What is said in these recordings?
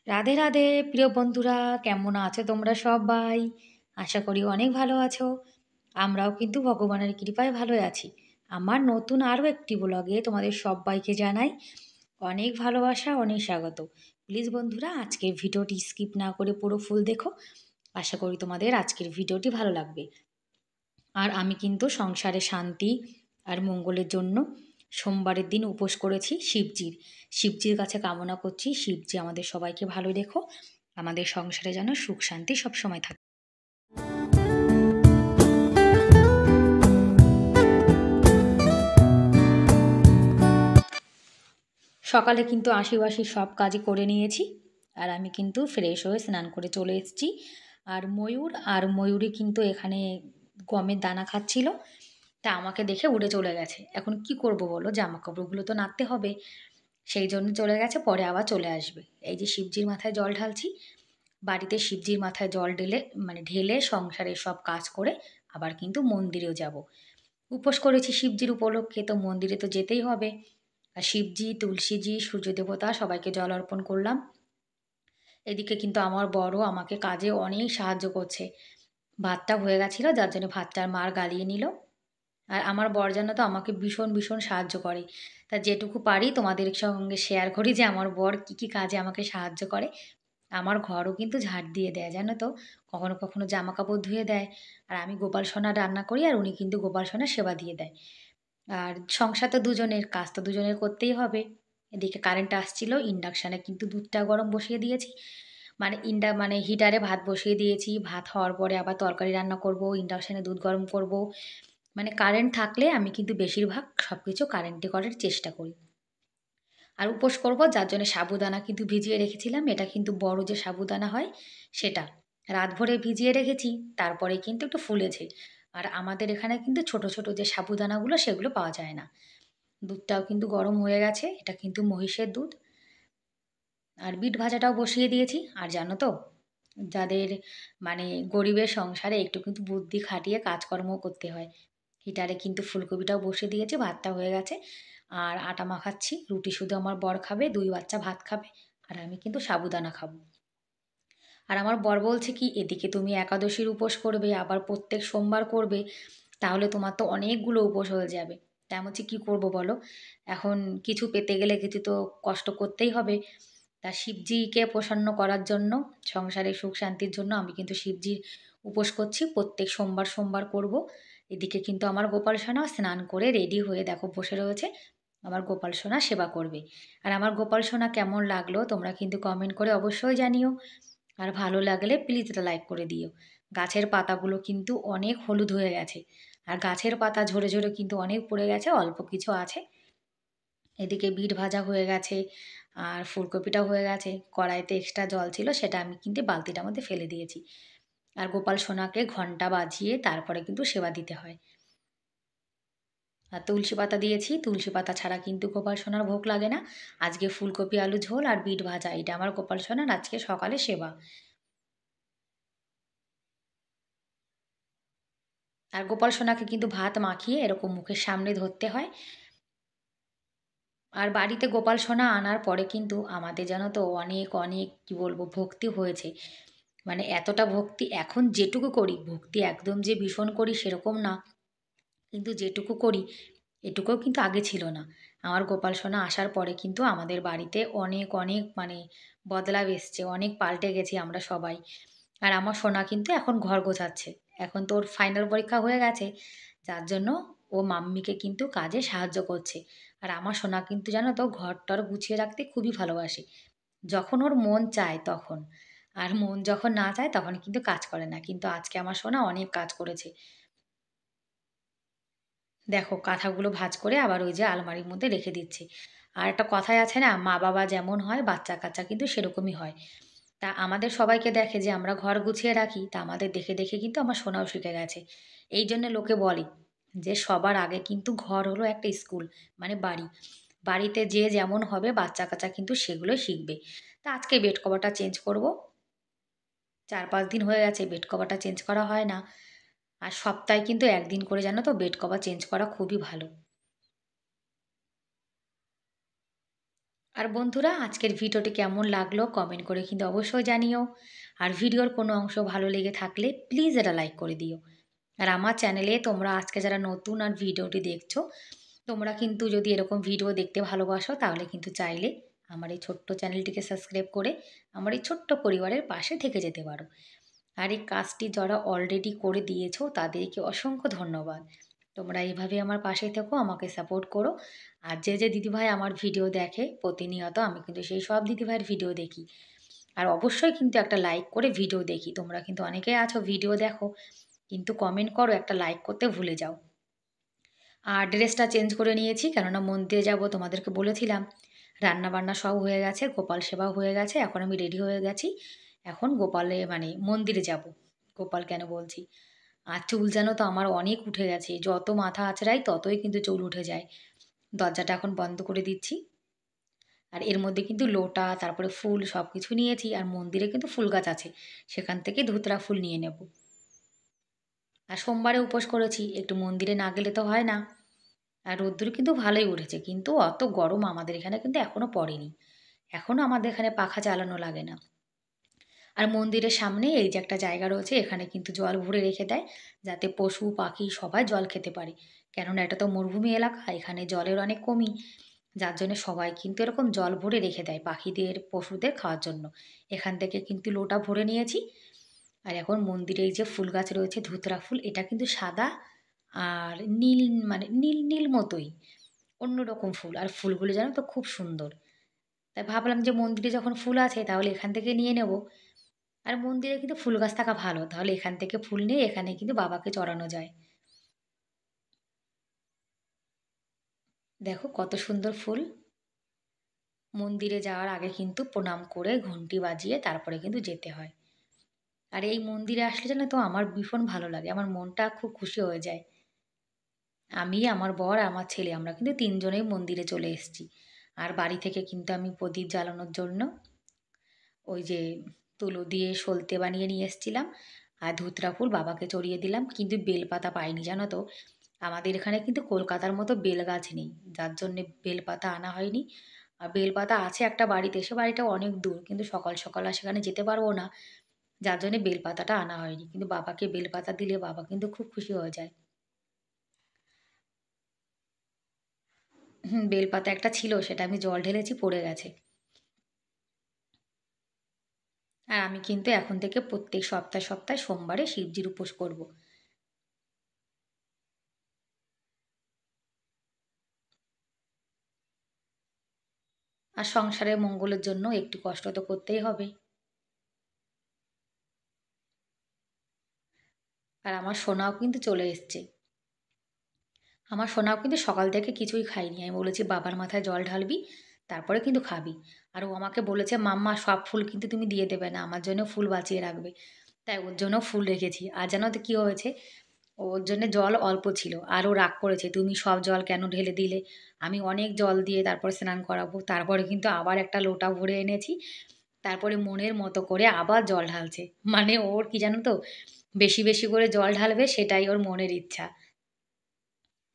রাধে রাধে প্রিয় বন্ধুরা, কেমন আছো তোমরা সবাই? আশা করি অনেক ভালো আছো। আমরাও কিন্তু ভগবানের কৃপায় ভালোই আছি। আমার নতুন আরও একটি ব্লগে তোমাদের সবাইকে জানাই অনেক ভালোবাসা, অনেক স্বাগত। প্লিজ বন্ধুরা, আজকের ভিডিওটি স্কিপ না করে পুরো ফুল দেখো। আশা করি তোমাদের আজকের ভিডিওটি ভালো লাগবে। আর আমি কিন্তু সংসারে শান্তি আর মঙ্গলের জন্য সোমবারের দিন উপোস করেছি শিবজির কাছে কামনা করছি, শিবজি আমাদের সবাইকে ভালো রেখো, আমাদের সংসারে যেন সুখ শান্তি সবসময় থাকে। সকালে কিন্তু আশিবাসি সব কাজই করে নিয়েছি। আর আমি কিন্তু ফ্রেশ হয়ে স্নান করে চলে এসেছি। আর ময়ূরী কিন্তু এখানে গমের দানা খাচ্ছিল। তা আমাকে দেখে উড়ে চলে গেছে। এখন কি করব বলো, জামা কাপড়গুলো তো নাড়তে হবে। সেই জন্য চলে গেছে, পরে আবার চলে আসবে। এই যে শিবজির মাথায় জল ঢালছি। বাড়িতে শিবজির মাথায় জল ঢেলে সংসারের সব কাজ করে আবার কিন্তু মন্দিরেও যাব। উপোস করেছি শিবজির উপলক্ষে, তো মন্দিরে তো যেতেই হবে। আর শিবজি, তুলসীজি, সূর্য দেবতা সবাইকে জল অর্পণ করলাম। এদিকে কিন্তু আমার বড় আমাকে কাজে অনেক সাহায্য করছে। ভাতটা হয়ে গেছিলো, যার জন্য ভাতটার মাড় গালিয়ে নিল। আর আমার বর যেন তো আমাকে ভীষণ ভীষণ সাহায্য করে। তা যেটুকু পারি তোমাদের সঙ্গে শেয়ার করি যে আমার বর কী কী কাজে আমাকে সাহায্য করে। আমার ঘরও কিন্তু ঝাড় দিয়ে দেয়, জানো তো। কখনো কখনো জামা কাপড় ধুয়ে দেয়। আর আমি গোপাল সোনা রান্না করি, আর উনি কিন্তু গোপাল সোনার সেবা দিয়ে দেয়। আর সংসার তো দুজনের, কাজ তো দুজনের করতেই হবে। এদিকে কারেন্ট আসছিল, ইন্ডাকশানে কিন্তু দুধটা গরম বসিয়ে দিয়েছি। হিটারে ভাত বসিয়ে দিয়েছি। ভাত হওয়ার পরে আবার তরকারি রান্না করব, ইন্ডাকশানে দুধ গরম করব। কারেন্ট থাকলে আমি কিন্তু বেশিরভাগ সব কিছু কারেন্টে করার চেষ্টা করি। আর উপোস করব, যার জন্য সাবুদানা কিন্তু ভিজিয়ে রেখেছিলাম। এটা কিন্তু বড় যে সাবুদানা হয় সেটা। রাত ভরে ভিজিয়ে রেখেছি, তারপরে কিন্তু একটু ফুলেছে। আর আমাদের এখানে কিন্তু ছোট ছোট যে সাবুদানাগুলো সেগুলো পাওয়া যায় না। দুধটাও কিন্তু গরম হয়ে গেছে, এটা কিন্তু মহিষের দুধ। আর বিট ভাজাটাও বসিয়ে দিয়েছি। আর জানো তো, যাদের গরিবের সংসারে একটু কিন্তু বুদ্ধি খাটিয়ে কাজকর্ম করতে হয়। হিটারে কিন্তু ফুলকপিটাও বসিয়ে দিয়েছি, ভাতটা হয়ে গেছে। আর আটা মাখাচ্ছি, রুটি শুধু আমার বর খাবে, 2 বাচ্চা ভাত খাবে। আর আমি কিন্তু সাবুদানা খাবো। আর আমার বর বলছে কি, এদিকে তুমি একাদশীর উপোস করবে, আবার প্রত্যেক সোমবার করবে, তাহলে তোমার তো অনেকগুলো উপোস হয়ে যাবে। তা আমি বলছি কী করবো বলো, এখন কিছু পেতে গেলে কিছু তো কষ্ট করতেই হবে। তা শিবজিকে প্রসন্ন করার জন্য, সংসারের সুখ শান্তির জন্য আমি কিন্তু শিবজির উপোস করছি, প্রত্যেক সোমবার সোমবার করব। এদিকে কিন্তু আমার গোপাল সোনা স্নান করে রেডি হয়ে দেখো বসে রয়েছে, আমার গোপাল সোনা সেবা করবে। আর আমার গোপাল সোনা কেমন লাগলো তোমরা কিন্তু কমেন্ট করে অবশ্যই জানিও। আর ভালো লাগলে প্লিজ এটা লাইক করে দিও। গাছের পাতাগুলো কিন্তু অনেক হলুদ হয়ে গেছে। আর গাছের পাতা ঝরে ঝরে কিন্তু অনেক পড়ে গেছে, অল্প কিছু আছে। এদিকে বিট ভাজা হয়ে গেছে, আর ফুলকপিটাও হয়ে গেছে। কড়াইতে এক্সট্রা জল ছিল, সেটা আমি কিন্তু বালতিটার মধ্যে ফেলে দিয়েছি। আর গোপাল সোনাকে ঘন্টা বাজিয়ে তারপরে কিন্তু সেবা দিতে হয়। আর তুলসী পাতা দিয়েছি, তুলসী পাতা ছাড়া কিন্তু গোপাল সোনার ভোগ লাগে না। আজকে ফুলকপি আলু ঝোল আর বিট ভাজা, এটা আমার গোপাল সোনার আজকে সকালে সেবা। আর গোপাল সোনাকে কিন্তু ভাত মাখিয়ে এরকম মুখের সামনে ধরতে হয়। আর বাড়িতে গোপাল সোনা আনার পরে কিন্তু আমাদের জানো তো অনেক অনেক কী বলবো ভক্তি হয়েছে। এতটা ভক্তি, এখন যেটুকু করি, ভক্তি একদম যে ভীষণ করি সেরকম না, কিন্তু যেটুকু করি এটুকুও কিন্তু আগে ছিল না। আমার গোপাল সোনা আসার পরে কিন্তু আমাদের বাড়িতে অনেক অনেক বদলাव এসছে, অনেক পাল্টে গেছি আমরা সবাই। আর আমার সোনা কিন্তু এখন ঘর গোছাচ্ছে। এখন তো ওর ফাইনাল পরীক্ষা হয়ে গেছে, যার জন্য ও মাম্মিকে কিন্তু কাজে সাহায্য করছে। আর আমার সোনা কিন্তু জানো তো ঘর-টর গুছিয়ে রাখতে খুবই ভালোবাসে। যখন ওর মন চায় তখন। আর মন যখন না চায় তখন কিন্তু কাজ করে না। কিন্তু আজকে আমার সোনা অনেক কাজ করেছে। দেখো কাঁথাগুলো ভাঁজ করে আবার ওই যে আলমারির মধ্যে রেখে দিচ্ছি। আর একটা কথাই আছে না, মা-বাবা যেমন হয় বাচ্চা-কাচ্চা কিন্তু সেরকমই হয়। তা আমাদের সবাইকে দেখে যে আমরা ঘর গুছিয়ে রাখি, তা আমাদের দেখে দেখে কিন্তু আমার সোনাও শিখে গেছে। এই জন্যে লোকে বলে যে সবার আগে কিন্তু ঘর হলো একটা স্কুল, বাড়ি। বাড়িতে যে যেমন হবে বাচ্চা-কাচ্চা কিন্তু সেগুলোই শিখবে। তা আজকে বেড কভারটা চেঞ্জ করব। ৪-৫ দিন হয়ে গেছে বেড কভারটা চেঞ্জ করা হয় না। আর সপ্তাহে কিন্তু ১ দিন করে জানো তো বেড কভার চেঞ্জ করা খুবই ভালো। আর বন্ধুরা, আজকের ভিডিওটি কেমন লাগলো কমেন্ট করে কিন্তু অবশ্যই জানিও। আর ভিডিওর কোনো অংশ ভালো লেগে থাকলে প্লিজ এটা লাইক করে দিও। আর আমার চ্যানেলে তোমরা আজকে যারা নতুন আর ভিডিওটি দেখছো, তোমরা কিন্তু যদি এরকম ভিডিও দেখতে ভালোবাসো তাহলে কিন্তু চাইলে আমার এই ছোট্ট চ্যানেলটিকে সাবস্ক্রাইব করে আমার এই ছোট্ট পরিবারের পাশে থেকে যেতে পারো। আর এই কাজটি যারা অলরেডি করে দিয়েছো তাদেরকে অসংখ্য ধন্যবাদ। তোমরা এইভাবে আমার পাশে থেকো, আমাকে সাপোর্ট করো। আর যে দিদিভাই আমার ভিডিও দেখে প্রতিনিয়ত, আমি কিন্তু সেই সব দিদিভাইয়ের ভিডিও দেখি। আর অবশ্যই কিন্তু একটা লাইক করে ভিডিও দেখি। তোমরা কিন্তু অনেকেই আছো ভিডিও দেখো কিন্তু কমেন্ট করো, একটা লাইক করতে ভুলে যাও। আর ড্রেসটা চেঞ্জ করে নিয়েছি, কেননা মন্দিরে যাব, তোমাদেরকে বলেছিলাম। রান্নাবান্না সব হয়ে গেছে, গোপাল সেবাও হয়ে গেছে, এখন আমি রেডি হয়ে গেছি। এখন গোপালে মানে মন্দিরে যাব। গোপাল কেন বলছি, আর চুল যেন তো আমার অনেক উঠে গেছে, যত মাথা আঁচড়াই ততই কিন্তু চুল উঠে যায়। দরজাটা এখন বন্ধ করে দিচ্ছি। আর এর মধ্যে কিন্তু লোটা, তারপরে ফুল সব কিছু নিয়েছি। আর মন্দিরে কিন্তু ফুল গাছ আছে, সেখান থেকে ধুতরা ফুল নিয়ে নেব। আর সোমবারে উপোস করেছি, একটু মন্দিরে না গেলে তো হয় না। আর রোদ্দুর কিন্তু ভালোই উঠেছে, কিন্তু অত গরম আমাদের এখানে কিন্তু এখনও পড়েনি। এখনও আমাদের এখানে পাখা চালানো লাগে না। আর মন্দিরের সামনে এই যে একটা জায়গা রয়েছে, এখানে কিন্তু জল ভরে রেখে দেয়, যাতে পশু পাখি সবাই জল খেতে পারে। কেননা এটা তো মরুভূমি এলাকা, এখানে জলের অনেক কমই। যার জন্য সবাই কিন্তু এরকম জল ভরে রেখে দেয় পাখিদের, পশুদের খাওয়ার জন্য। এখান থেকে কিন্তু লোটা ভরে নিয়েছি। আর এখন মন্দিরে এই যে ফুল গাছ রয়েছে, ধুতরা ফুল, এটা কিন্তু সাদা আর নীল, মানে নীল নীল মতোই, অন্যরকম ফুল। আর ফুলগুলো জানো তো খুব সুন্দর। তাই ভাবলাম যে মন্দিরে যখন ফুল আছে তাহলে এখান থেকে নিয়ে নেব। আর মন্দিরে কিন্তু ফুল গাছ থাকা ভালো, তাহলে এখান থেকে ফুল নিয়ে এখানে কিন্তু বাবাকে চড়ানো যায়। দেখো কত সুন্দর ফুল। মন্দিরে যাওয়ার আগে কিন্তু প্রণাম করে ঘন্টি বাজিয়ে তারপরে কিন্তু যেতে হয়। আর এই মন্দিরে আসলে জানো তো আমার ভীষণ ভালো লাগে, আমার মনটা খুব খুশি হয়ে যায়। আমি, আমার বর, আমার ছেলে, আমরা কিন্তু তিনজনেই মন্দিরে চলে এসেছি। আর বাড়ি থেকে কিন্তু আমি প্রদীপ জ্বালানোর জন্য ওই যে তুলো দিয়ে সলতে বানিয়ে নিয়ে এসেছিলাম। আর ধুতরা ফুল বাবাকে চড়িয়ে দিলাম, কিন্তু বেলপাতা পাইনি জানো তো। আমাদের এখানে কিন্তু কলকাতার মতো বেল গাছ নেই, যার জন্যে বেলপাতা আনা হয়নি। আর বেলপাতা আছে একটা বাড়িতে, সে বাড়িটা অনেক দূর, কিন্তু সকাল সকাল আর সেখানে যেতে পারবো না। যার জন্যে বেলপাতাটা আনা হয়নি, কিন্তু বাবাকে বেলপাতা দিলে বাবা কিন্তু খুব খুশি হয়ে যায়। হুম, বেলপাতা একটা ছিল, সেটা আমি জল ঢেলেছি, পড়ে গেছে। আর আমি কিন্তু এখন থেকে প্রত্যেক সপ্তাহে সপ্তাহে সোমবারে শিবজির উপোস করব। আর সংসারের মঙ্গলের জন্য একটু কষ্ট তো করতেই হবে। আর আমার সোনাও কিন্তু চলে এসছে। আমার সোনাও কিন্তু সকাল থেকে কিছুই খায়নি, আমি বলেছি বাবার মাথায় জল ঢালবি, তারপরে কিন্তু খাবি। আর ও আমাকে বলেছে মাম্মা সব ফুল কিন্তু তুমি দিয়ে দেবে না, আমার জন্য ফুল বাঁচিয়ে রাখবে। তাই ওর জন্য ফুল রেখেছি। আর জানো তো কী হয়েছে, ওর জন্যে জল অল্প ছিল, আর ও রাগ করেছে তুমি সব জল কেন ঢেলে দিলে। আমি অনেক জল দিয়ে তারপর স্নান করাবো, তারপরে কিন্তু আবার একটা লোটা ভরে এনেছি। তারপরে মনের মতো করে আবার জল ঢালছে। মানে ওর কি জানো তো, বেশি বেশি করে জল ঢালবে সেটাই ওর মনের ইচ্ছা।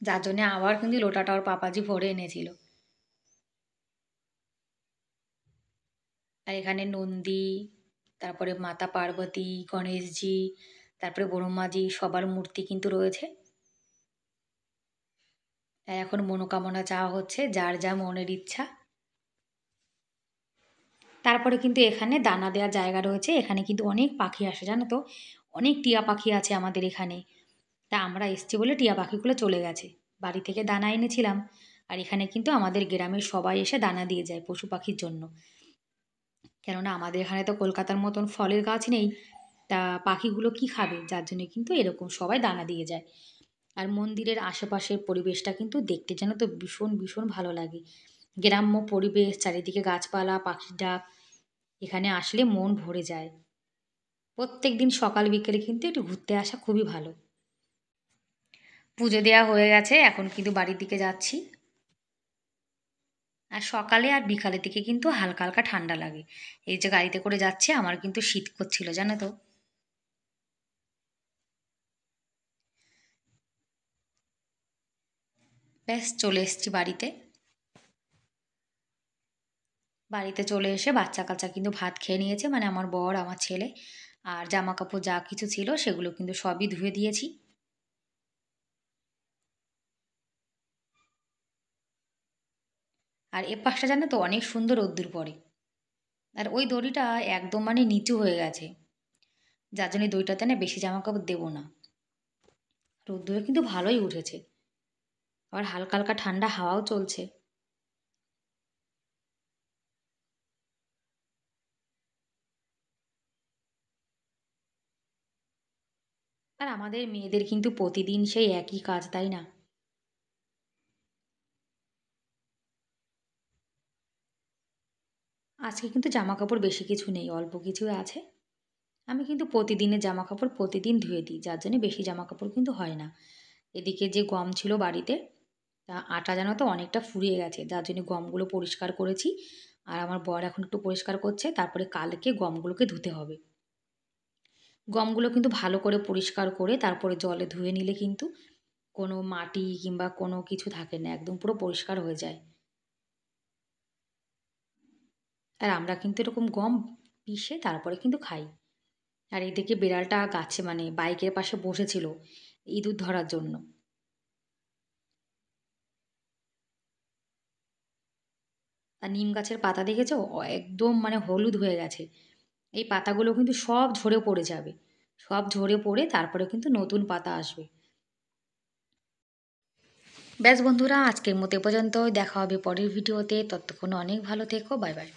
যার জন্যে আবার কিন্তু লোটাটা ওর পাপাজি ভরে এনেছিল। আর এখানে নন্দী, তারপরে মাতা পার্বতী, গণেশজি, তারপরে ব্রহ্মাজি সবার মূর্তি কিন্তু রয়েছে। আর এখন মনোকামনা চাওয়া হচ্ছে, যার যা মনের ইচ্ছা। তারপরে কিন্তু এখানে দানা দেওয়ার জায়গা রয়েছে, এখানে কিন্তু অনেক পাখি আসে জানো তো, অনেক টিয়া পাখি আছে আমাদের এখানে। তা আমরা এসছি বলে টিয়া পাখিগুলো চলে গেছে। বাড়ি থেকে দানা এনেছিলাম। আর এখানে কিন্তু আমাদের গ্রামের সবাই এসে দানা দিয়ে যায় পশু পাখির জন্য। কেননা আমাদের এখানে তো কলকাতার মতন ফলের গাছ নেই, তা পাখিগুলো কি খাবে, যার জন্য কিন্তু এরকম সবাই দানা দিয়ে যায়। আর মন্দিরের আশেপাশের পরিবেশটা কিন্তু দেখতে যেন তো ভীষণ ভীষণ ভালো লাগে। গ্রাম্য পরিবেশ, চারিদিকে গাছপালা, পাখির ডাক, এখানে আসলে মন ভরে যায়। প্রত্যেক দিন সকাল বিকেলে কিন্তু একটু ঘুরতে আসা খুবই ভালো। পুজো দেওয়া হয়ে গেছে, এখন কিন্তু বাড়ির দিকে যাচ্ছি। আর সকালে আর বিকালের দিকে কিন্তু হালকা হালকা ঠান্ডা লাগে। এই যে গাড়িতে করে যাচ্ছে, আমার কিন্তু শীত করছিল জানো তো। ব্যাস চলে এসেছি বাড়িতে। বাড়িতে চলে এসে বাচ্চা কাচ্চা কিন্তু ভাত খেয়ে নিয়েছে, মানে আমার বর, আমার ছেলে। আর জামা কাপড় যা কিছু ছিল সেগুলো কিন্তু সবই ধুয়ে দিয়েছি। আর এ পাশটা জানো তো অনেক সুন্দর রোদ্দুর পড়ে। আর ওই দড়িটা একদম মানে নিচু হয়ে গেছে, যার জন্য দড়িটাতে না বেশি জামা কাপড় দেবো না। রোদ্দুরে কিন্তু ভালোই উঠেছে, আবার হালকা হালকা ঠান্ডা হাওয়াও চলছে। আর আমাদের মেয়েদের কিন্তু প্রতিদিন সেই একই কাজ, তাই না? আজকে কিন্তু জামা কাপড় বেশি কিছু নেই, অল্প কিছুই আছে। আমি কিন্তু প্রতিদিনের জামা কাপড় প্রতিদিন ধুয়ে দিই, যার জন্য বেশি জামা কাপড় কিন্তু হয় না। এদিকে যে গম ছিল বাড়িতে, তা আটা জানো তো অনেকটা ফুরিয়ে গেছে, যার জন্য গমগুলো পরিষ্কার করেছি। আর আমার বর এখন একটু পরিষ্কার করছে, তারপরে কালকে গমগুলোকে ধুতে হবে। গমগুলো কিন্তু ভালো করে পরিষ্কার করে তারপরে জলে ধুয়ে নিলে কিন্তু কোনো মাটি কিংবা কোনো কিছু থাকে না, একদম পুরো পরিষ্কার হয়ে যায়। আর আমরা কিন্তু এরকম গম পিষে তারপরে কিন্তু খাই। আর এদিকে বিড়ালটা গাছে মানে বাইকের পাশে বসেছিল ইঁদুর ধরার জন্য। আর নিম গাছের পাতা দেখেছো? একদম মানে হলুদ হয়ে গেছে। এই পাতাগুলো কিন্তু সব ঝরে পড়ে যাবে। সব ঝরে পড়ে তারপরে কিন্তু নতুন পাতা আসবে। ব্যাস বন্ধুরা, আজকের মতো এ পর্যন্তই। দেখা হবে পরের ভিডিওতে। ততক্ষণ অনেক ভালো থেকো। Bye bye.